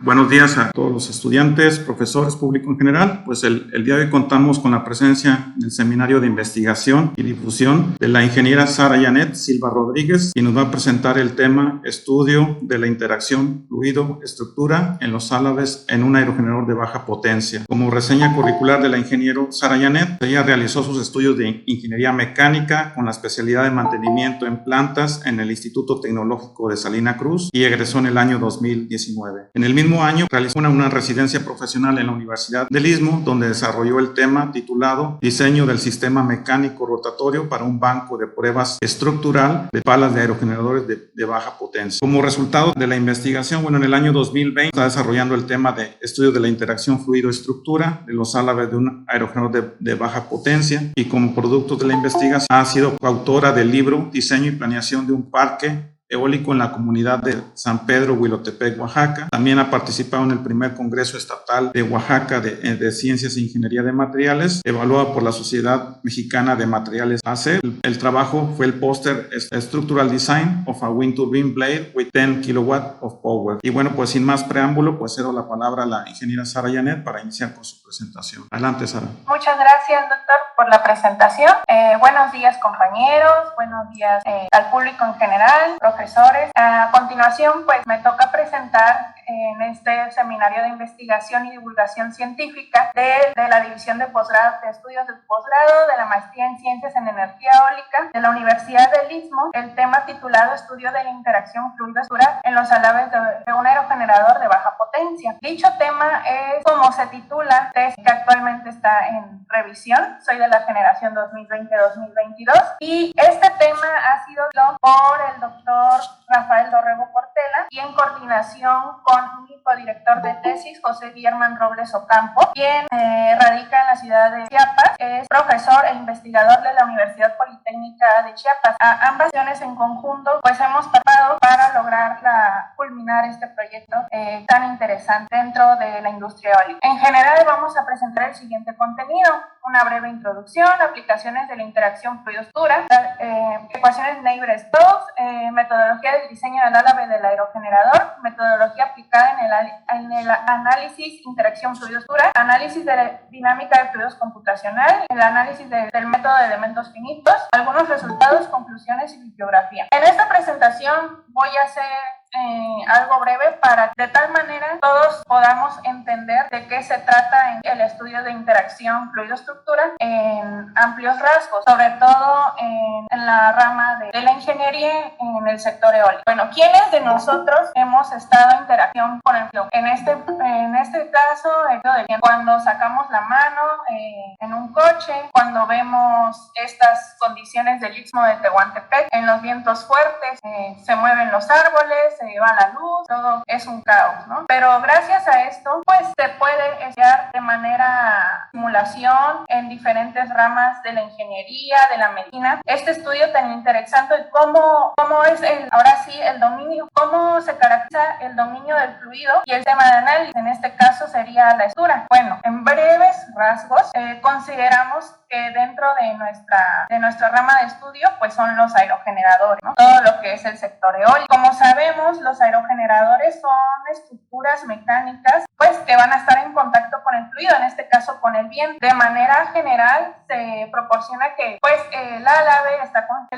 Buenos días a todos los estudiantes, profesores, público en general. Pues el día de hoy contamos con la presencia del Seminario de Investigación y Difusión de la ingeniera Sara Janet Silva Rodríguez, y nos va a presentar el tema Estudio de la interacción fluido-estructura en los álabes en un aerogenerador de baja potencia. Como reseña curricular de la ingeniera Sara Janet, ella realizó sus estudios de Ingeniería Mecánica con la especialidad de Mantenimiento en Plantas en el Instituto Tecnológico de Salina Cruz y egresó en el año 2019. En el mismo año realizó una residencia profesional en la Universidad del Istmo, donde desarrolló el tema titulado Diseño del sistema mecánico rotatorio para un banco de pruebas estructural de palas de aerogeneradores de baja potencia. Como resultado de la investigación, en el año 2020 está desarrollando el tema de estudio de la interacción fluido-estructura de los álabes de un aerogenerador de baja potencia, y como producto de la investigación ha sido coautora del libro Diseño y planeación de un parque eólico en la comunidad de San Pedro, Huilotepec, Oaxaca. También ha participado en el primer Congreso Estatal de Oaxaca de Ciencias e Ingeniería de Materiales, evaluada por la Sociedad Mexicana de Materiales AC. El trabajo fue el póster Structural Design of a Wind Turbine Blade with 10 kW of Power. Y pues sin más preámbulo, pues cedo la palabra a la ingeniera Sara Janet para iniciar con su presentación. Adelante, Sara. Muchas gracias, doctor, por la presentación. Buenos días, compañeros. Buenos días al público en general, profesores. A continuación, pues me toca presentar en este seminario de investigación y divulgación científica de la División de Posgrado, de Estudios de Posgrado, de la Maestría en Ciencias en Energía Eólica de la Universidad del Istmo, el tema titulado Estudio de la interacción fluido-estructura en los álabes de un aerogenerador de baja potencia. Dicho tema es, como se titula, que actualmente está en revisión. Soy de la generación 2020-2022 y este tema ha sido por el doctor Rafael Dorrego Portela y en coordinación con mi codirector de tesis, José Guillermo Robles Ocampo, quien radica en la ciudad de Chiapas, es profesor e investigador de la Universidad Politécnica de Chiapas. A ambas acciones en conjunto, pues hemos tratado para lograr culminar este proyecto tan interesante dentro de la industria eólica. En general, vamos a presentar el siguiente contenido: una breve introducción, aplicaciones de la interacción fluido-estructura, ecuaciones Navier-Stokes, metodología del diseño del álabe del aerogenerador, metodología aplicada en el análisis interacción fluido-estructura, análisis de la dinámica de fluidos computacional, el análisis del método de elementos finitos, algunos resultados, conclusiones y bibliografía. En esta presentación voy a hacer algo breve para de tal manera todos podamos entender de qué se trata en el estudio de interacción fluido-estructura en amplios rasgos, sobre todo en la rama de la ingeniería en el sector eólico. ¿Quiénes de nosotros hemos estado en interacción con el fluido? En este caso, cuando sacamos la mano en un coche, cuando vemos estas condiciones del Istmo de Tehuantepec, en los vientos fuertes, se mueven los árboles, se va la luz, todo es un caos, ¿no? Pero gracias a esto, pues se puede estudiar de manera simulación en diferentes ramas de la ingeniería, de la medicina. Este estudio tan interesante, cómo es ahora sí el dominio, cómo se caracteriza el dominio del fluido y el tema de análisis, en este caso sería la estructura. En breves rasgos, consideramos que dentro de nuestra rama de estudio, pues son los aerogeneradores, ¿no? Todo lo que es el sector eólico. Como sabemos, los aerogeneradores son estructuras mecánicas, pues que van a estar en contacto con el fluido, en este caso con el viento. De manera general, se proporciona que, pues, el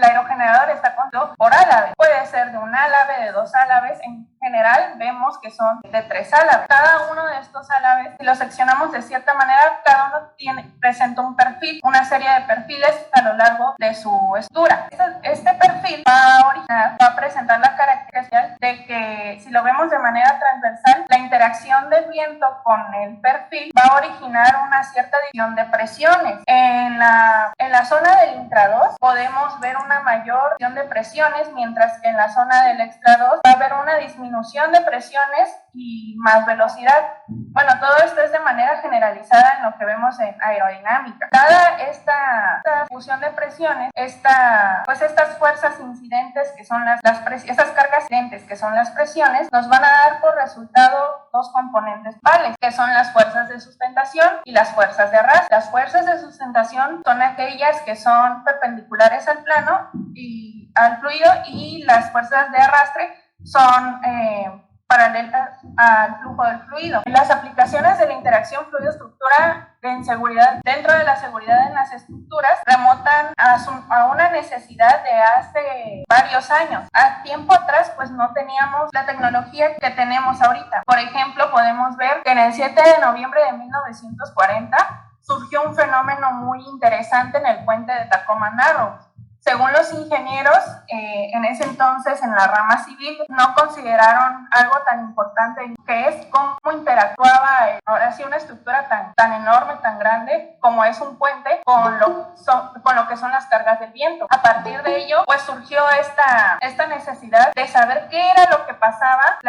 aerogenerador está constituido por álabes. Puede ser de un álabe, de dos álabes. En general, vemos que son de tres álabes. Cada uno de estos álabes, si los seccionamos de cierta manera, cada uno presenta un perfil, una serie de perfiles a lo largo de su estructura. Este perfil va a presentar la característica de que, si lo vemos de manera transversal, la interacción del viento con el perfil va a originar una cierta división de presiones. En la zona del intra-2 podemos ver una mayor división de presiones, mientras que en la zona del extra-2 va a haber una disminución de presiones y más velocidad. Todo esto es de manera generalizada en lo que vemos en aerodinámica. Dada esta fusión de presiones, estas fuerzas incidentes, que son estas cargas incidentes, que son las presiones, nos van a dar por resultado dos componentes principales, que son las fuerzas de sustentación y las fuerzas de arrastre. Las fuerzas de sustentación son aquellas que son perpendiculares al plano y al fluido, y las fuerzas de arrastre son paralelas al flujo del fluido. Las aplicaciones de la interacción fluido-estructura en seguridad, dentro de la seguridad en las estructuras, remontan a una necesidad de hace varios años. A tiempo atrás, pues no teníamos la tecnología que tenemos ahorita. Por ejemplo, podemos ver que en el 7 de noviembre de 1940 surgió un fenómeno muy interesante en el puente de Tacoma Narrows. Según los ingenieros, en ese entonces en la rama civil no consideraron algo tan importante que es cómo interactuaba ahora sí una estructura tan enorme, tan grande como es un puente con lo que son las cargas del viento. A partir de ello, pues surgió esta necesidad de saber qué era lo que pasaba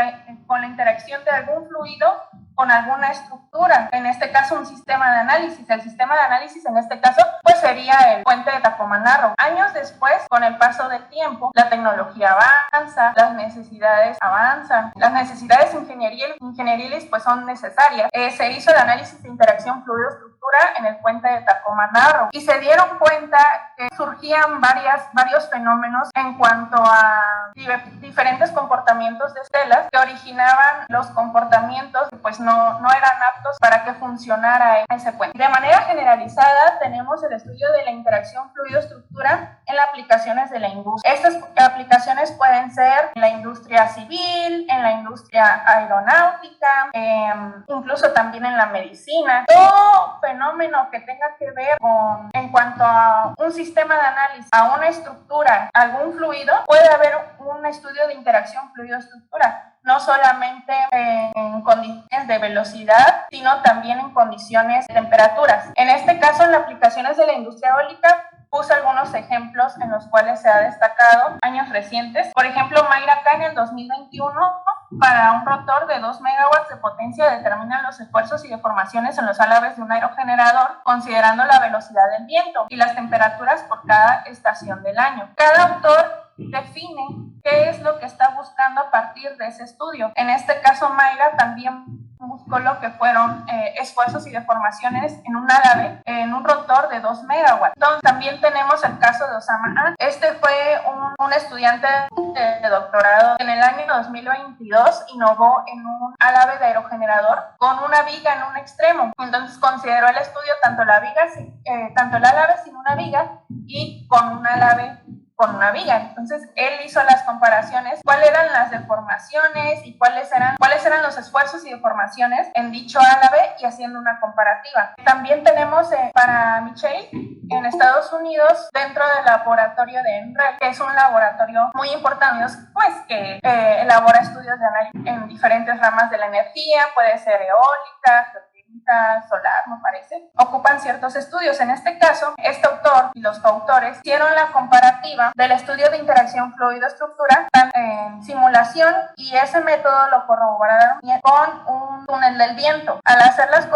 con la interacción de algún fluido con alguna estructura, en este caso un sistema de análisis. El sistema de análisis en este caso pues sería el puente de Tacoma Narrows. Años después, con el paso del tiempo, la tecnología avanza, las necesidades avanzan, las necesidades ingenieriles pues son necesarias. Se hizo el análisis de interacción fluido-estructura en el puente de Tacoma Narrows y se dieron cuenta que surgían varios fenómenos en cuanto a diferentes comportamientos de estelas que originaban los comportamientos que pues no eran aptos para que funcionara ese puente. De manera generalizada tenemos el estudio de la interacción fluido-estructura en las aplicaciones de la industria. Estas aplicaciones pueden ser en la industria civil, en la industria aeronáutica, incluso también en la medicina. Todo fenómeno que tenga que ver en cuanto a un sistema de análisis, a una estructura, algún fluido, puede haber un estudio de interacción fluido-estructura. No solamente en condiciones de velocidad, sino también en condiciones de temperaturas. En este caso, en las aplicaciones de la industria eólica, puse algunos ejemplos en los cuales se ha destacado años recientes. Por ejemplo, Mayra en el 2021, para un rotor de 2 megawatts de potencia, determinan los esfuerzos y deformaciones en los álabes de un aerogenerador, considerando la velocidad del viento y las temperaturas por cada estación del año. Cada autor define qué es lo que está buscando a partir de ese estudio. En este caso, Mayra también buscó lo que fueron esfuerzos y deformaciones en un álave, en un rotor de 2 megawatts. Entonces, también tenemos el caso de Osama. Este fue un estudiante de doctorado que en el año 2022 innovó en un álave de aerogenerador con una viga en un extremo. Entonces, consideró el estudio tanto el álave sin una viga y con un álave con una viga. Entonces, él hizo las comparaciones, cuáles eran las deformaciones y cuáles eran los esfuerzos y deformaciones en dicho álave y haciendo una comparativa. También tenemos para Michelle en Estados Unidos, dentro del laboratorio de NREL, que es un laboratorio muy importante, pues que elabora estudios de análisis en diferentes ramas de la energía, puede ser eólica, solar, me parece, ocupan ciertos estudios. En este caso, este autor y los coautores hicieron la comparativa del estudio de interacción fluido-estructura en simulación y ese método lo corroboraron con un túnel del viento. Al hacer las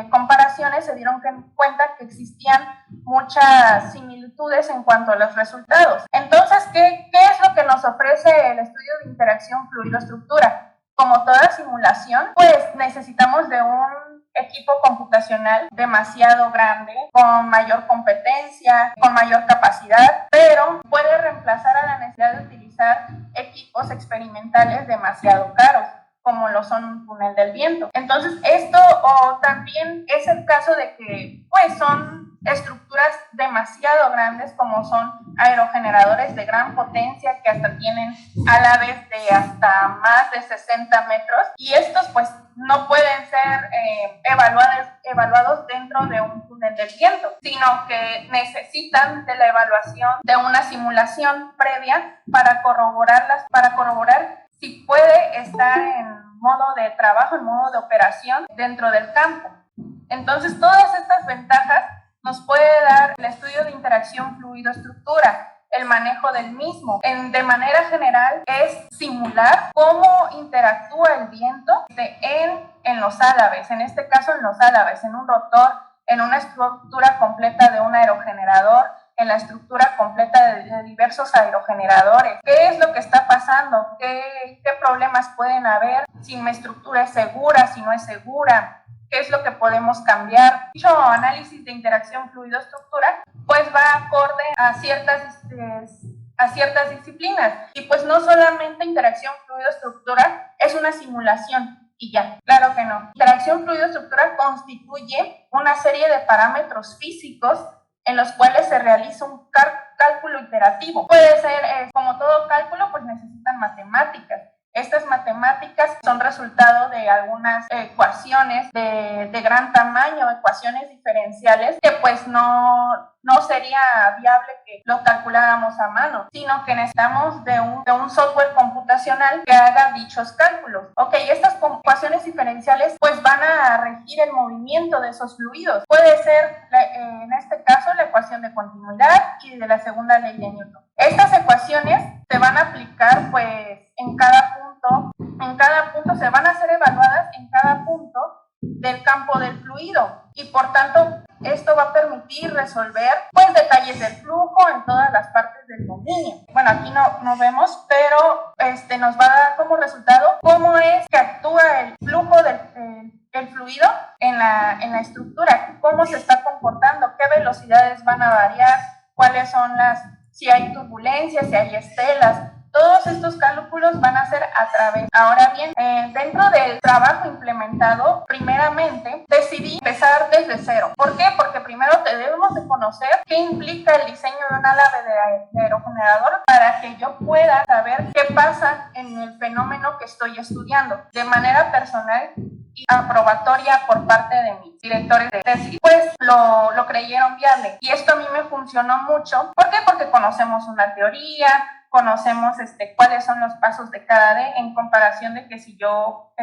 comparaciones se dieron cuenta que existían muchas similitudes en cuanto a los resultados. Entonces, ¿qué es lo que nos ofrece el estudio de interacción fluido-estructura? Como toda simulación, pues necesitamos de un equipo computacional demasiado grande, con mayor competencia, con mayor capacidad, pero puede reemplazar a la necesidad de utilizar equipos experimentales demasiado caros, como lo son un túnel del viento. Entonces, esto también es el caso de que pues son estructuras demasiado grandes, como son aerogeneradores de gran potencia que hasta tienen álaves de hasta más de 60 metros, y estos pues no pueden ser evaluados dentro de un túnel del viento, sino que necesitan de la evaluación de una simulación previa para corroborar si puede estar en modo de trabajo, en modo de operación dentro del campo. Entonces, todas estas ventajas nos puede dar el estudio de interacción fluido-estructura, el manejo del mismo. De manera general, es simular cómo interactúa el viento en los álaves, en este caso en los álaves, en un rotor, en una estructura completa de un aerogenerador, en la estructura completa de diversos aerogeneradores. ¿Qué es lo que está pasando? ¿Qué problemas pueden haber? Si mi estructura es segura, si no es segura. ¿Qué es lo que podemos cambiar? Dicho análisis de interacción fluido-estructura, pues va acorde a ciertas disciplinas. Y pues no solamente interacción fluido-estructura es una simulación y ya. Claro que no. Interacción fluido-estructura constituye una serie de parámetros físicos en los cuales se realiza un cálculo iterativo. Puede ser, como todo cálculo, pues necesitan matemáticas. Estas matemáticas son resultado de algunas ecuaciones de gran tamaño, ecuaciones diferenciales, que pues no sería viable que lo calculáramos a mano, sino que necesitamos de un software computacional que haga dichos cálculos. Ok, estas ecuaciones diferenciales pues van a regir el movimiento de esos fluidos. Puede ser, en este caso, la ecuación de continuidad y de la segunda ley de Newton. Estas ecuaciones se van a aplicar pues en cada punto se van a ser evaluadas en cada punto del campo del fluido y por tanto esto va a permitir resolver pues detalles del flujo en todas las partes del dominio. Bueno, aquí no vemos, pero nos va a dar como resultado cómo es que actúa el flujo del fluido en la estructura, cómo se está comportando, qué velocidades van a variar, cuáles son si hay turbulencias, si hay estelas. Todos estos cálculos van a ser a través. Ahora bien, dentro del trabajo implementado, primeramente decidí empezar desde cero. ¿Por qué? Porque primero debemos de conocer qué implica el diseño de un álave de aerogenerador para que yo pueda saber qué pasa en el fenómeno que estoy estudiando de manera personal y aprobatoria por parte de mis directores de tesis, pues lo creyeron viable. Y esto a mí me funcionó mucho. ¿Por qué? Porque conocemos una teoría, conocemos cuáles son los pasos de cada D en comparación de que si yo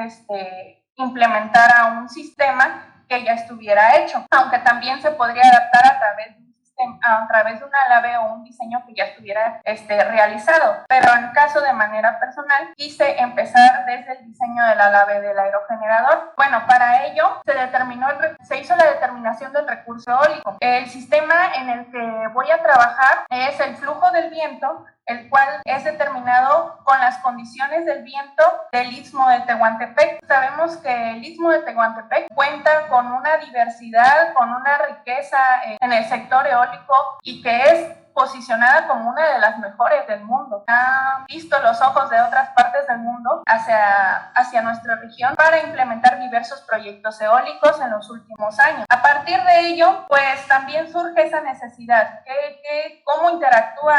implementara un sistema que ya estuviera hecho, aunque también se podría adaptar a través de un álave o un diseño que ya estuviera realizado. Pero en caso de manera personal, quise empezar desde el diseño del álave del aerogenerador. Bueno, para ello se hizo la determinación del recurso eólico. El sistema en el que voy a trabajar es el flujo del viento, el cual es determinado con las condiciones del viento del Istmo de Tehuantepec. Sabemos que el Istmo de Tehuantepec cuenta con una diversidad, con una riqueza en el sector eólico y que es posicionada como una de las mejores del mundo. Han visto los ojos de otras partes del mundo hacia nuestra región para implementar diversos proyectos eólicos en los últimos años. A partir de ello, pues también surge esa necesidad, cómo interactúa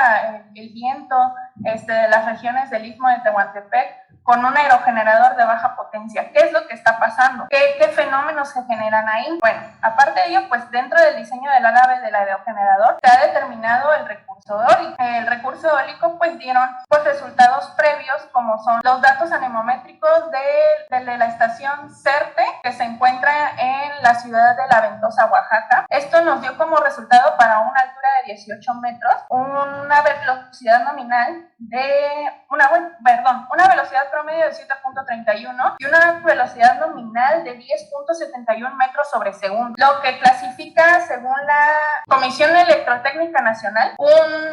el viento de las regiones del Istmo de Tehuantepec con un aerogenerador de baja potencia. ¿Qué es lo que está pasando? ¿Qué fenómenos se generan ahí? Bueno, aparte de ello, pues dentro del diseño del álave del aerogenerador se ha determinado el recurso eólico. El recurso eólico pues dieron resultados previos como son los datos anemométricos de la estación CERTE que se encuentra en la ciudad de La Ventosa, Oaxaca. Esto nos dio como resultado para una altura de 18 metros una velocidad nominal una velocidad promedio de 7.31 y una velocidad nominal de 10.71 metros sobre segundo, lo que clasifica según la Comisión Electrotécnica Nacional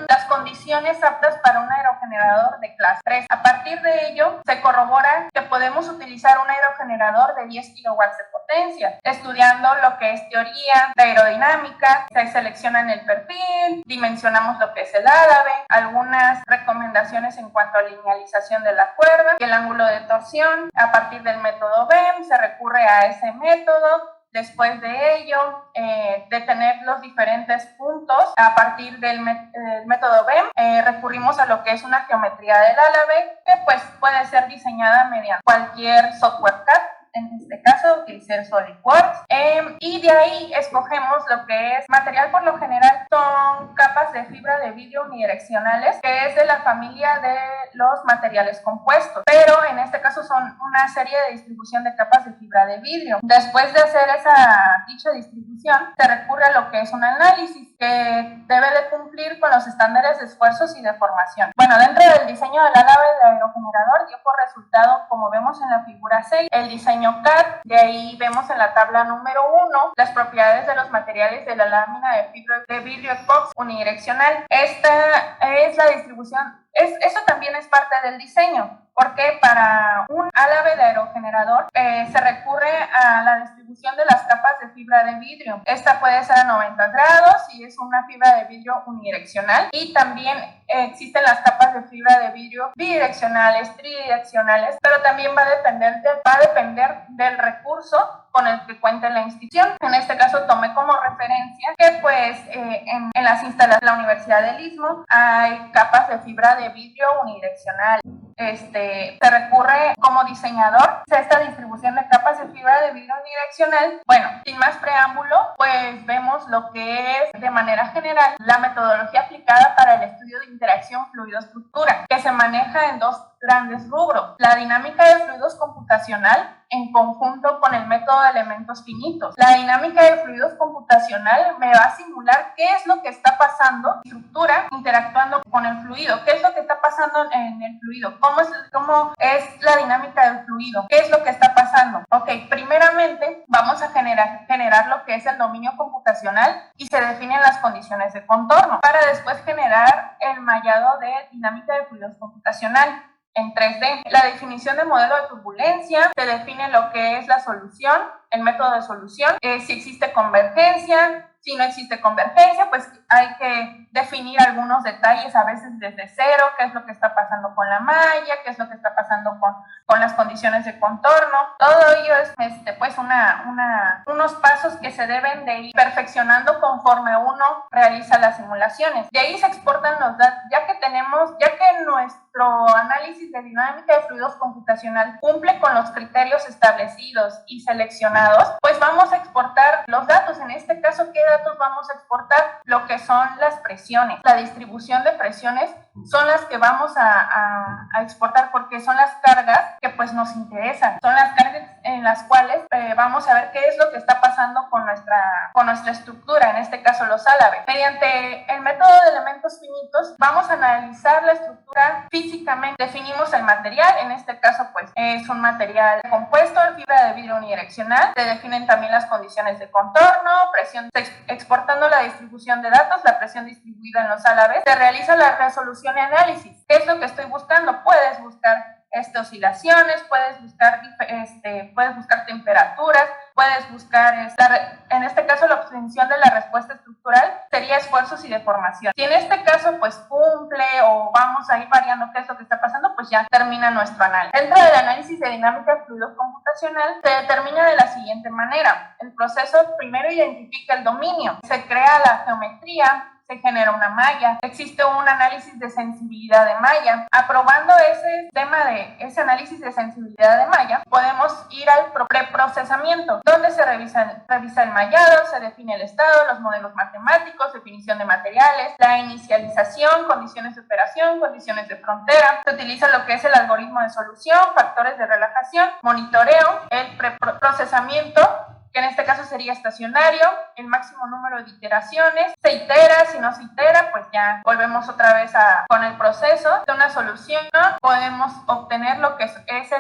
las condiciones aptas para un aerogenerador de clase 3. A partir de ello, se corrobora que podemos utilizar un aerogenerador de 10 kilowatts de potencia. Estudiando lo que es teoría de aerodinámica, se selecciona en el perfil, dimensionamos lo que es el álave, algunas recomendaciones en cuanto a linealización de la cuerda y el ángulo de torsión. A partir del método BEM se recurre a ese método. Después de ello, de tener los diferentes puntos, a partir del método BEM, recurrimos a lo que es una geometría del álave, que pues puede ser diseñada mediante cualquier software CAD. En este caso, utilicé SolidWorks, y de ahí escogemos lo que es material. Por lo general son capas de fibra de vidrio unidireccionales, que es de la familia de los materiales compuestos, pero en este caso son una serie de distribución de capas de fibra de vidrio. Después de hacer dicha distribución, se recurre a lo que es un análisis que debe de cumplir con los estándares de esfuerzos y deformación. Bueno, dentro del diseño del álave de aerogenerador dio por resultado, como vemos en la figura 6, el diseño CAD. De ahí vemos en la tabla número 1 las propiedades de los materiales de la lámina de fibra de vidrio epoxi unidireccional. Esta es la distribución. Eso también es parte del diseño, porque para un álave de aerogenerador se recurre a la distribución de las capas de de fibra de vidrio. Esta puede ser a 90 grados y es una fibra de vidrio unidireccional, y también existen las capas de fibra de vidrio bidireccionales, tridireccionales, pero también va a depender del recurso con el que cuente la institución. En este caso tomé como referencia que pues en las instalaciones de la Universidad del Istmo hay capas de fibra de vidrio unidireccional. Se recurre como diseñador a esta distribución de capas de fibra de vidrio unidireccional. Bueno, sin más preámbulo, pues vemos lo que es de manera general la metodología aplicada para el estudio de interacción fluido-estructura, que se maneja en dos grandes rubros: la dinámica de fluidos computacional en conjunto con el método de elementos finitos. La dinámica de fluidos computacional me va a simular qué es lo que está pasando en la estructura interactuando con el fluido, qué es lo que está pasando en el fluido, cómo es la dinámica del fluido, qué es lo que está pasando. Ok, primeramente vamos a generar lo que es el dominio computacional y se definen las condiciones de contorno para después generar el mallado de dinámica de fluidos computacional en 3D. La definición de modelo de turbulencia, se define lo que es la solución, el método de solución, si existe convergencia. Si no existe convergencia, pues hay que definir algunos detalles, a veces desde cero, qué es lo que está pasando con la malla, qué es lo que está pasando con las condiciones de contorno. Todo ello es pues unos pasos que se deben de ir perfeccionando conforme uno realiza las simulaciones. De ahí se exportan los datos, ya que nuestro análisis de dinámica de fluidos computacional cumple con los criterios establecidos y seleccionados, pues vamos a exportar los datos. En este caso, ¿qué datos vamos a exportar? Lo que son las presiones. La distribución de presiones son las que vamos a exportar, porque son las cargas que pues nos interesan. Son las cargas en las cuales vamos a ver qué es lo que está pasando con nuestra estructura, en este caso los álabes. Mediante el método de elementos finitos vamos a analizar la estructura físicamente. Definimos el material, en este caso pues es un material compuesto de fibra de vidrio unidireccional. Se definen también las condiciones de contorno, presión, exportando la distribución de datos, la presión distribuida en los álabes. Se realiza la resolución y análisis. ¿Qué es lo que estoy buscando? Puedes buscar oscilaciones, puedes buscar temperaturas, puedes buscar, en este caso la obtención de la respuesta estructural sería esfuerzos y deformación. Si en este caso pues cumple o vamos a ir variando qué es lo que está pasando, pues ya termina nuestro análisis. Dentro del análisis de dinámica de fluidos computacional se determina de la siguiente manera. El proceso primero identifica el dominio, se crea la geometría, se genera una malla, existe un análisis de sensibilidad de malla. Aprobando ese análisis de sensibilidad de malla, podemos ir al preprocesamiento, donde se revisa el mallado, se define el estado, los modelos matemáticos, definición de materiales, la inicialización, condiciones de operación, condiciones de frontera. Se utiliza lo que es el algoritmo de solución, factores de relajación, monitoreo, el preprocesamiento, que en este caso sería estacionario, el máximo número de iteraciones, se itera, si no se itera, pues ya volvemos otra vez con el proceso de una solución. Podemos obtener lo que es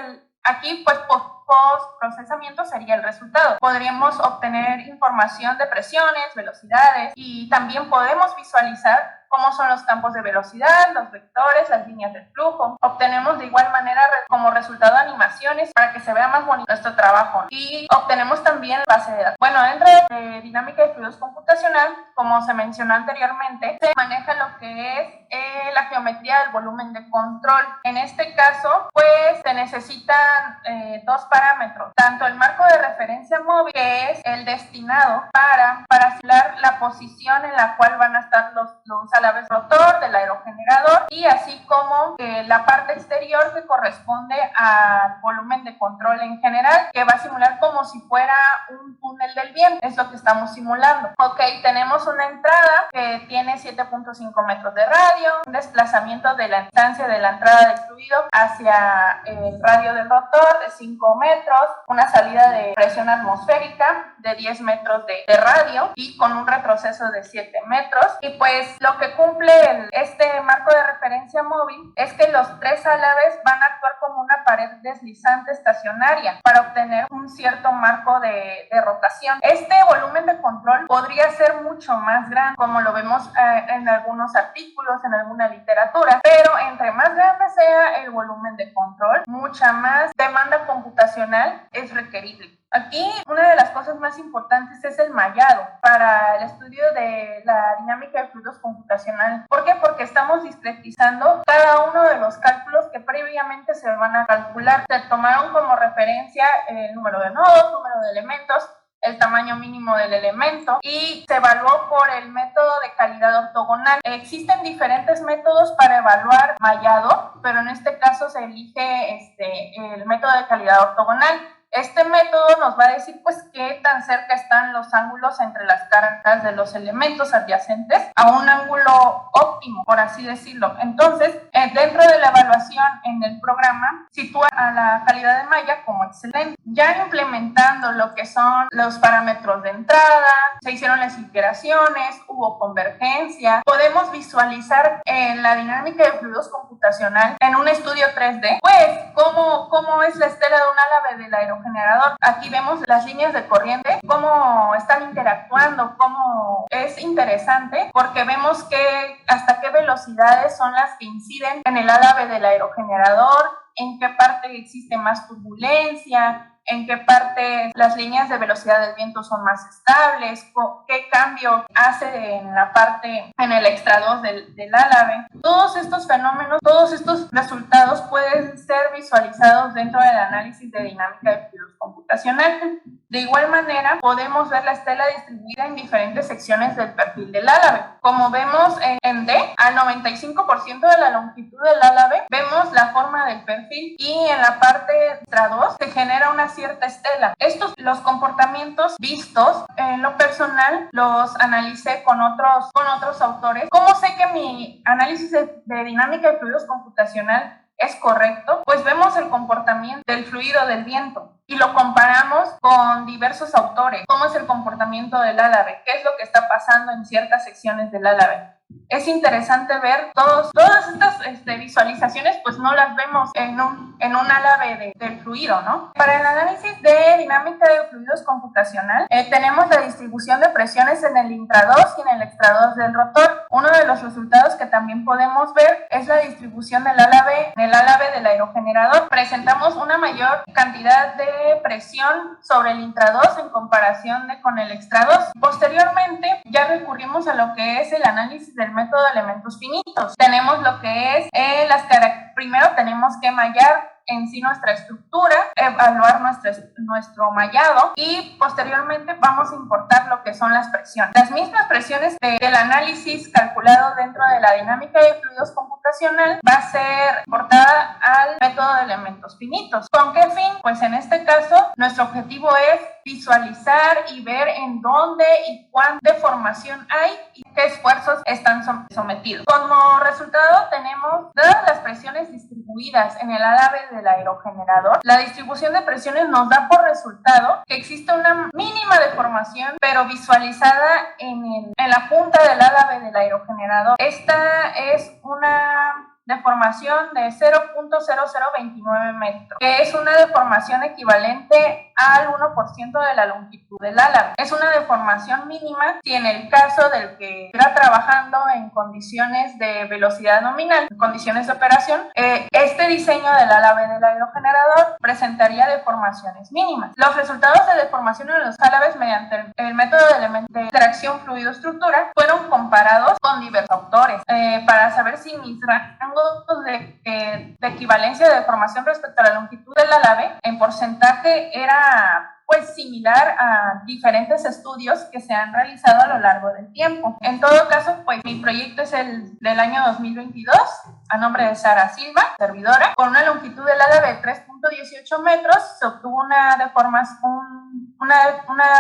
aquí pues post-procesamiento sería el resultado. Podríamos obtener información de presiones, velocidades, y también podemos visualizar cómo son los campos de velocidad, los vectores, las líneas de flujo. Obtenemos de igual manera como resultado animaciones para que se vea más bonito nuestro trabajo, y obtenemos también base de datos. Bueno, dentro de dinámica de fluidos computacional, como se mencionó anteriormente, se maneja lo que es la geometría del volumen de control. En este caso, pues se necesitan dos parámetros, tanto el marco de referencia móvil, que es el destinado para simular la posición en la cual van a estar los álabes rotor del aerogenerador, y así como la parte exterior que corresponde al volumen de control en general, que va a simular como si fuera un túnel del viento. Es lo que estamos simulando. Ok, tenemos una entrada que tiene 7.5 metros de radio, un desplazamiento de la distancia de la entrada del fluido hacia el radio del rotor de 5 metros, una salida de presión atmosférica de 10 metros de radio y con un retroceso de 7 metros. Y pues lo que cumple este marco de referencia móvil es que los tres álabes van a actuar como una pared deslizante estacionaria para obtener un cierto marco de rotación. Este volumen de control podría ser mucho más grande, como lo vemos en algunos artículos, en alguna literatura, pero entre más grande sea el volumen de control, mucha más demanda computacional es requerible. Aquí una de las cosas más importantes es el mallado para el estudio de la dinámica de fluidos computacional. ¿Por qué? Porque estamos discretizando cada uno de los cálculos que previamente se van a calcular. Se tomaron como referencia el número de nodos, número de elementos, el tamaño mínimo del elemento y se evaluó por el método de calidad ortogonal. Existen diferentes métodos para evaluar mallado, pero en este caso se elige el método de calidad ortogonal. Este método nos va a decir pues qué tan cerca están los ángulos entre las caras de los elementos adyacentes a un ángulo óptimo, por así decirlo. Entonces, dentro de la evaluación en el programa, sitúa a la calidad de malla como excelente. Ya implementando lo que son los parámetros de entrada, se hicieron las iteraciones, hubo convergencia, podemos visualizar la dinámica de fluidos computacional en un estudio 3D, pues cómo es la estela de un álabe del aerogenerador. Aquí vemos las líneas de corriente, cómo están interactuando, cómo es interesante porque vemos que hasta qué velocidades son las que inciden en el álabe del aerogenerador, en qué parte existe más turbulencia, en qué parte las líneas de velocidad del viento son más estables, qué cambio hace en el extra 2 del álabe. Todos estos fenómenos, todos estos resultados pueden ser visualizados dentro del análisis de dinámica de fluidos computacional. De igual manera, podemos ver la estela distribuida en diferentes secciones del perfil del álabe. Como vemos en D, al 95% de la longitud del álabe, vemos la forma del perfil y en la parte extra 2 se genera una cierta estela. Los comportamientos vistos, en lo personal, los analicé con otros autores. ¿Cómo sé que mi análisis de dinámica de fluidos computacional es correcto? Pues vemos el comportamiento del fluido del viento y lo comparamos con diversos autores. ¿Cómo es el comportamiento del álabe? ¿Qué es lo que está pasando en ciertas secciones del álabe? Es interesante ver todas estas visualizaciones, pues no las vemos en un álabe del fluido, ¿no? Para el análisis de dinámica de fluidos computacional, tenemos la distribución de presiones en el intra-2 y en el extra-2 del rotor. Uno de los resultados que también podemos ver es la distribución en el álabe del aerogenerador. Presentamos una mayor cantidad de presión sobre el intra-2 en comparación con el extra-2. Posteriormente, ya recurrimos a lo que es el análisis del método de elementos finitos. Tenemos lo que es primero tenemos que mallar en sí nuestra estructura, evaluar nuestro mallado y posteriormente vamos a importar lo que son las presiones. Las mismas presiones del análisis calculado dentro de la dinámica de fluidos computacional va a ser importada al método de elementos finitos. ¿Con qué fin? Pues en este caso nuestro objetivo es visualizar y ver en dónde y cuánta deformación hay y qué esfuerzos están sometidos. Como resultado tenemos, dadas las presiones distribuidas en el álabe del aerogenerador, la distribución de presiones nos da por resultado que existe una mínima deformación, pero visualizada en la punta del álabe del aerogenerador. Esta es una deformación de 0.0029 metros, que es una deformación equivalente al 1% de la longitud del álabe. Es una deformación mínima si en el caso del que está trabajando en condiciones de velocidad nominal, en condiciones de operación, este diseño del álabe del aerogenerador presentaría deformaciones mínimas. Los resultados de deformación en los álabes mediante el método de interacción fluido-estructura fueron comparados con diversos autores para saber si mis rangos de equivalencia de deformación respecto a la longitud del álabe en porcentaje era pues similar a diferentes estudios que se han realizado a lo largo del tiempo. En todo caso, pues mi proyecto es el del año 2022, a nombre de Sara Silva, servidora. Con una longitud del álabe de 3.18 metros, se obtuvo una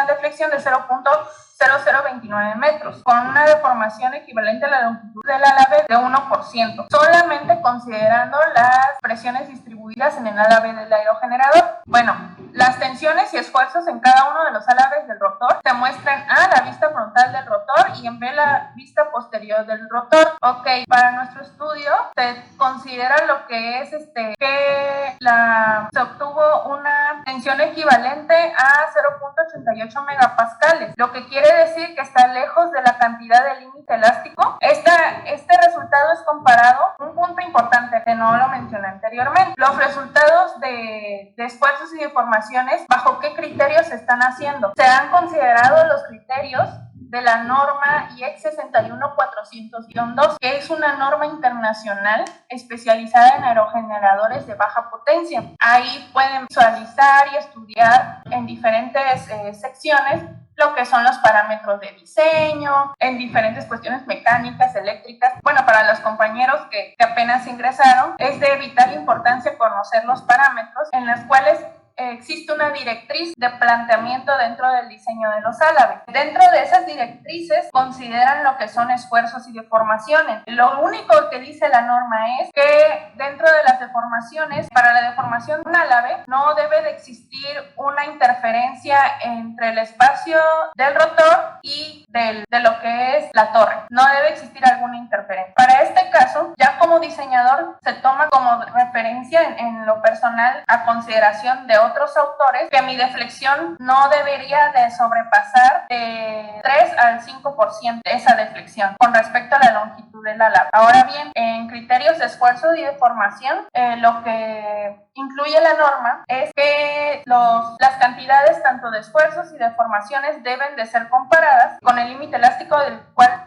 deflexión de 0.0029 metros, con una deformación equivalente a la longitud del álabe de 1%, solamente considerando las presiones distribuidas en el álabe del aerogenerador. Bueno, las tensiones y esfuerzos en cada uno de los álabes del rotor se muestran A, la vista frontal del rotor, y en B, la vista posterior del rotor. Ok, para nuestro estudio se considera lo que es se obtuvo una tensión equivalente a 0.88 megapascales, lo que quiere decir que está lejos de la cantidad de límite elástico. Este resultado es comparado, un punto importante que no lo mencioné anteriormente, los resultados de esfuerzos y deformaciones, bajo qué criterios se están haciendo. Se han considerado los criterios de la norma IEC 61400-2, que es una norma internacional especializada en aerogeneradores de baja potencia. Ahí pueden visualizar y estudiar en diferentes secciones lo que son los parámetros de diseño, en diferentes cuestiones mecánicas, eléctricas. Bueno, para los compañeros que apenas ingresaron, es de vital importancia conocer los parámetros en los cuales existe una directriz de planteamiento dentro del diseño de los álabes. Dentro de esas directrices consideran lo que son esfuerzos y deformaciones. Lo único que dice la norma es que dentro de las deformaciones, para la deformación de un álabe, no debe de existir una interferencia entre el espacio del rotor y de lo que es la torre. No debe existir alguna interferencia. Para este caso, ya como diseñador, se toma como referencia en lo personal a consideración de otros autores que mi deflexión no debería de sobrepasar de 3 al 5% de esa deflexión con respecto a la longitud del álabe. Ahora bien, en criterios de esfuerzo y deformación, lo que incluye la norma es que las cantidades tanto de esfuerzos y deformaciones deben de ser comparadas con el límite elástico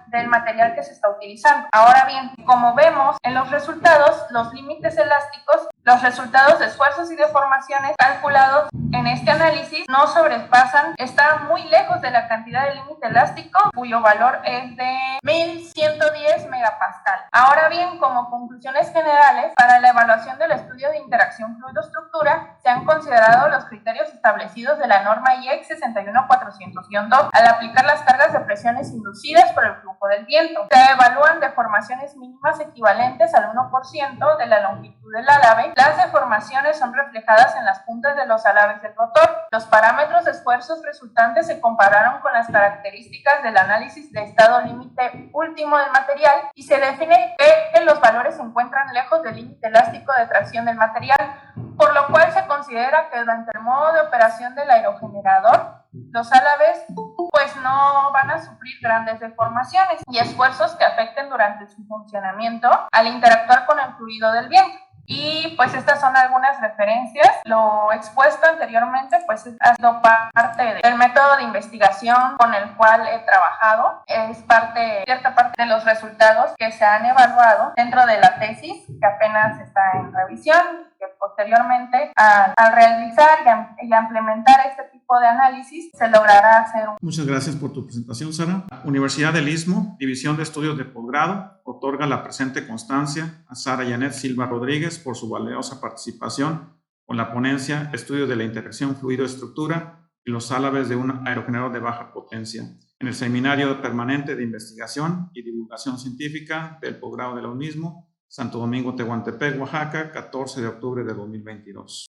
del material que se está utilizando. Ahora bien, como vemos en los resultados, los límites elásticos, los resultados de esfuerzos y deformaciones calculados en este análisis no sobrepasan, están muy lejos de la cantidad de límite elástico, cuyo valor es de 1110 megapascal. Ahora bien, como conclusiones generales, para la evaluación del estudio de interacción fluido-estructura, se han considerado los criterios establecidos de la norma IEC 61400-2 al aplicar las cargas de presiones inducidas por el flujo del viento. Se evalúan deformaciones mínimas equivalentes al 1% de la longitud del álabe. Las deformaciones son reflejadas en las puntas de los álabes del rotor. Los parámetros de esfuerzos resultantes se compararon con las características del análisis de estado límite último del material y se define que los valores se encuentran lejos del límite elástico de tracción del material, por lo cual se considera que durante el modo de operación del aerogenerador, los álabes pues no van a sufrir grandes deformaciones y esfuerzos que afecten durante su funcionamiento al interactuar con el fluido del viento. Y pues estas son algunas referencias. Lo expuesto anteriormente pues ha sido parte del método de investigación con el cual he trabajado. Es cierta parte de los resultados que se han evaluado dentro de la tesis que apenas está en revisión y que posteriormente al realizar y implementar este tipo de análisis se logrará hacer Muchas gracias por tu presentación, Sara. Universidad del Istmo, División de Estudios de Posgrado, otorga la presente constancia a Sara Yanet Silva Rodríguez por su valiosa participación con la ponencia Estudios de la interacción fluido-estructura y los álabes de un aerogenerador de baja potencia en el Seminario Permanente de Investigación y Divulgación Científica del Posgrado de la UNISMO, Santo Domingo, Tehuantepec, Oaxaca, 14 de octubre de 2022.